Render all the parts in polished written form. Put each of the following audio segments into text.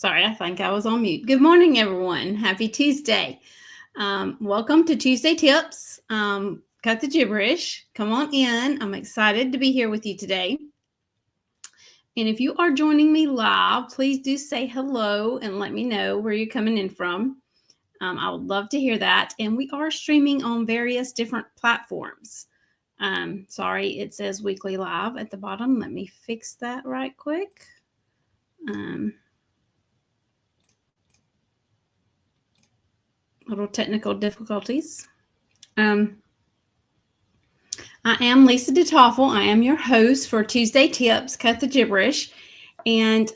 Sorry, I think I was on mute. Good morning, everyone. Happy Tuesday. Welcome to Tuesday Tips. Cut the gibberish. Come on in. I'm excited to be here with you today. And if you are joining me live, please do say hello and let me know where you're coming in from. I would love to hear that. And we are streaming on various different platforms. Sorry, it says weekly live at the bottom. Let me fix that right quick. Little technical difficulties. I am Lisa DeToffol. I am your host for Tuesday Tips, Cut the Gibberish. And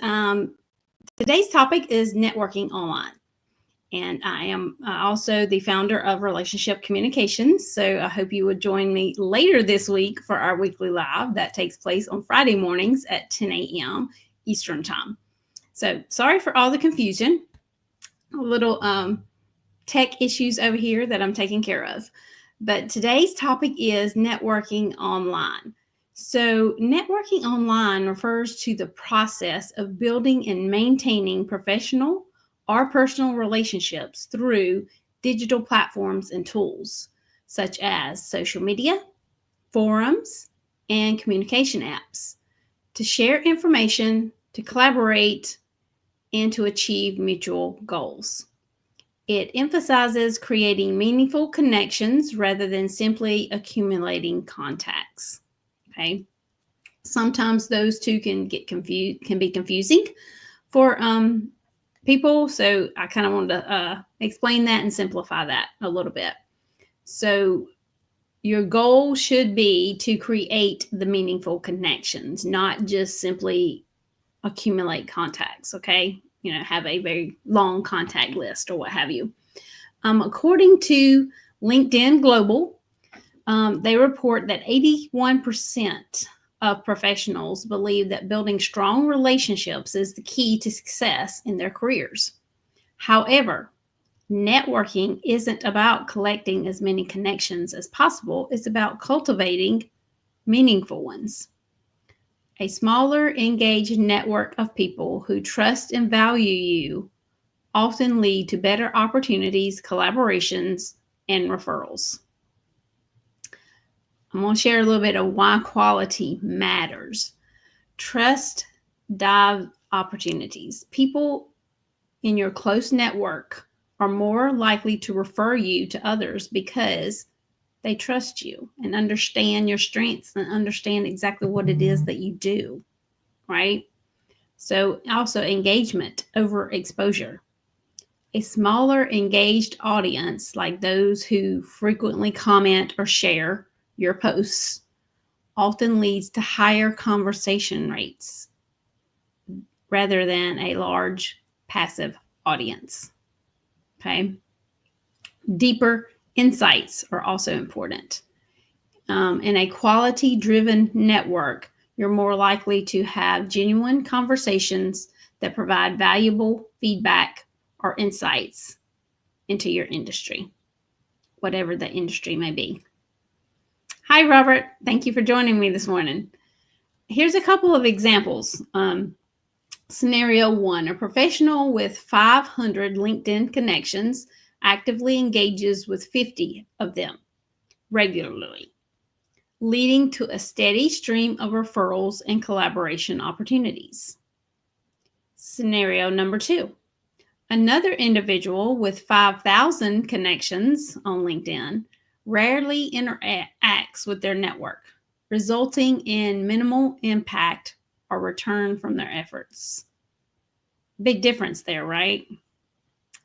today's topic is networking online. And I am also the founder of Relationship Communications. So I hope you would join me later this week for our weekly live that takes place on Friday mornings at 10 a.m. Eastern Time. So sorry for all the confusion. A little tech issues over here that I'm taking care of. But today's topic is networking online. So networking online refers to the process of building and maintaining professional or personal relationships through digital platforms and tools, such as social media, forums, and communication apps, to share information, to collaborate, and to achieve mutual goals. It emphasizes creating meaningful connections rather than simply accumulating contacts. Okay. Sometimes those two can be confusing for people. So I kind of wanted to explain that and simplify that a little bit. So your goal should be to create the meaningful connections, not just simply accumulate contacts. Okay. Have a very long contact list or what have you. According to LinkedIn Global, they report that 81% of professionals believe that building strong relationships is the key to success in their careers. However, networking isn't about collecting as many connections as possible. It's about cultivating meaningful ones. A smaller, engaged network of people who trust and value you often lead to better opportunities, collaborations, and referrals. I'm going to share a little bit of why quality matters. Trust drives opportunities. People in your close network are more likely to refer you to others because they trust you and understand your strengths and understand exactly what it is that you do, right? So also engagement over exposure. A smaller engaged audience, like those who frequently comment or share your posts, often leads to higher conversation rates rather than a large passive audience. Okay. Deeper insights are also important. In a quality-driven network, you're more likely to have genuine conversations that provide valuable feedback or insights into your industry, whatever the industry may be. Hi, Robert. Thank you for joining me this morning. Here's a couple of examples. Scenario 1, a professional with 500 LinkedIn connections actively engages with 50 of them regularly, leading to a steady stream of referrals and collaboration opportunities. Scenario number 2, another individual with 5,000 connections on LinkedIn rarely interacts with their network, resulting in minimal impact or return from their efforts. Big difference there, right?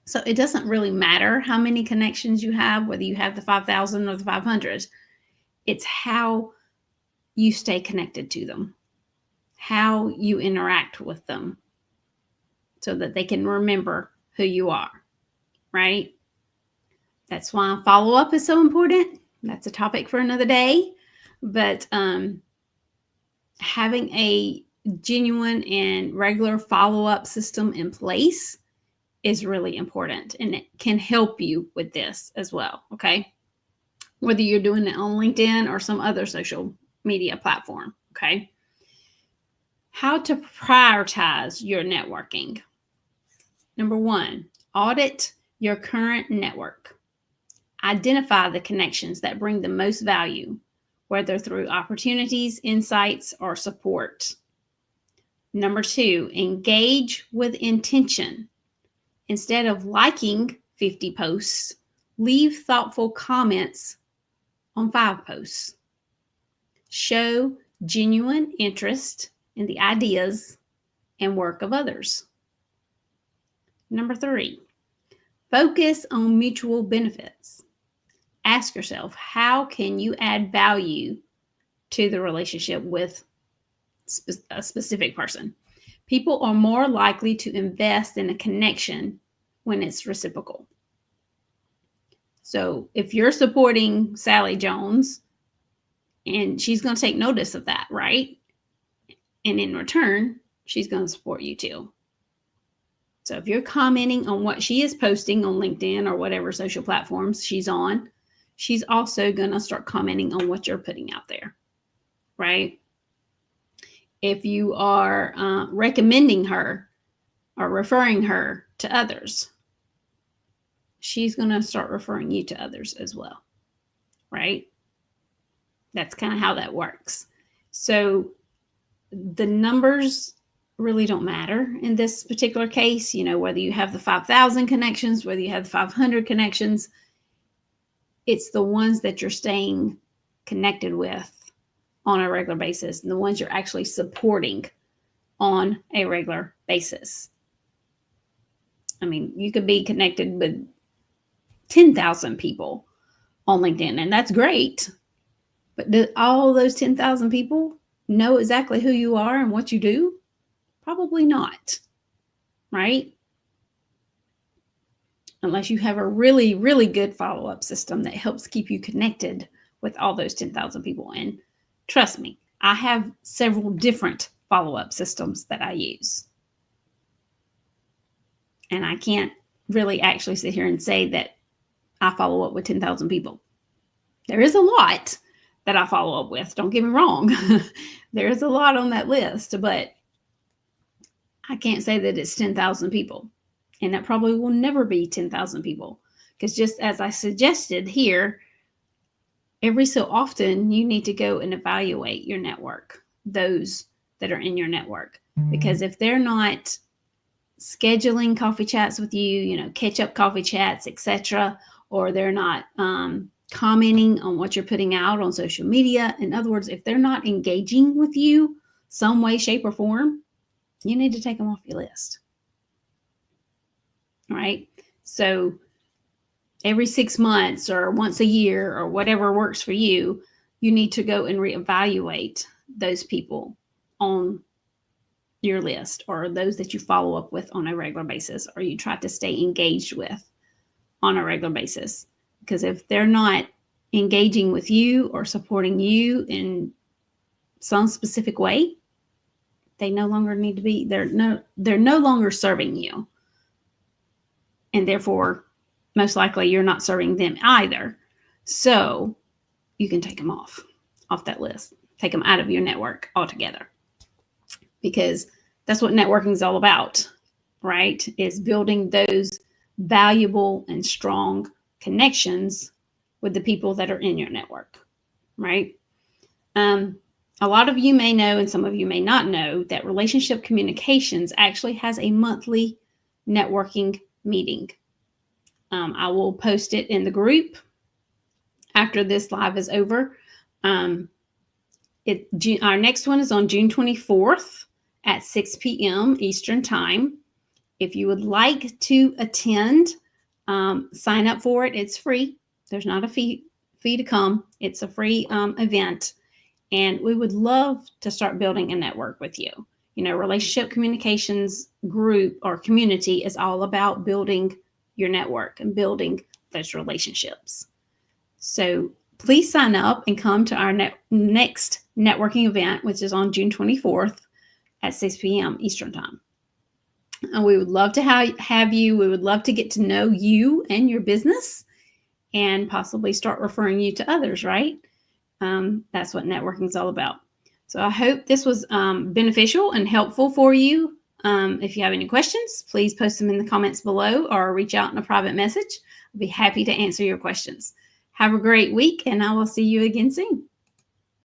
So it doesn't really matter how many connections you have, whether you have the 5,000 or the 500. It's how you stay connected to them, how you interact with them so that they can remember who you are, right? That's why follow-up is so important. That's a topic for another day. But having a genuine and regular follow-up system in place is really important, and it can help you with this as well, okay? Whether you're doing it on LinkedIn or some other social media platform, okay? How to prioritize your networking. Number 1, audit your current network. Identify the connections that bring the most value, whether through opportunities, insights, or support. Number 2, engage with intention. Instead of liking 50 posts, leave thoughtful comments on 5 posts. Show genuine interest in the ideas and work of others. Number 3, focus on mutual benefits. Ask yourself, how can you add value to the relationship with a specific person? People are more likely to invest in a connection when it's reciprocal. So if you're supporting Sally Jones, and she's going to take notice of that, right? And in return, she's going to support you too. So if you're commenting on what she is posting on LinkedIn or whatever social platforms she's on, she's also going to start commenting on what you're putting out there, right? If you are recommending her or referring her to others, she's going to start referring you to others as well, right? That's kind of how that works. So the numbers really don't matter in this particular case, whether you have the 5,000 connections, whether you have the 500 connections, it's the ones that you're staying connected with on a regular basis and the ones you're actually supporting on a regular basis. I mean, you could be connected with 10,000 people on LinkedIn, and that's great. But do all those 10,000 people know exactly who you are and what you do? Probably not, right? Unless you have a really, really good follow-up system that helps keep you connected with all those 10,000 people. And trust me, I have several different follow-up systems that I use. And I can't really actually sit here and say that I follow up with 10,000 people. There is a lot that I follow up with. Don't get me wrong. There is a lot on that list, but I can't say that it's 10,000 people. And that probably will never be 10,000 people. Because just as I suggested here, every so often you need to go and evaluate your network, those that are in your network. Because if they're not scheduling coffee chats with you, catch up coffee chats, etc., or they're not commenting on what you're putting out on social media. In other words, if they're not engaging with you some way, shape, or form, you need to take them off your list. All right. So every 6 months or once a year or whatever works for you, you need to go and reevaluate those people on your list or those that you follow up with on a regular basis or you try to stay engaged with on a regular basis. Because if they're not engaging with you or supporting you in some specific way, they no longer need to be, they're no longer serving you. And therefore, most likely you're not serving them either. So you can take them off that list, take them out of your network altogether. Because that's what networking is all about, right? Is building those valuable and strong connections with the people that are in your network, right? A lot of you may know, and some of you may not know, that Relationship Communications actually has a monthly networking meeting. I will post it in the group after this live is over. Our next one is on June 24th at 6 p.m. Eastern Time. If you would like to attend, sign up for it. It's free. There's not a fee to come. It's a free event. And we would love to start building a network with you. Relationship Communications group or community is all about building your network and building those relationships. So please sign up and come to our next networking event, which is on June 24th at 6 p.m. Eastern Time. And we would love to have you. We would love to get to know you and your business and possibly start referring you to others, right? That's what networking is all about. So I hope this was beneficial and helpful for you. If you have any questions, please post them in the comments below or reach out in a private message. I'll be happy to answer your questions. Have a great week, and I will see you again soon.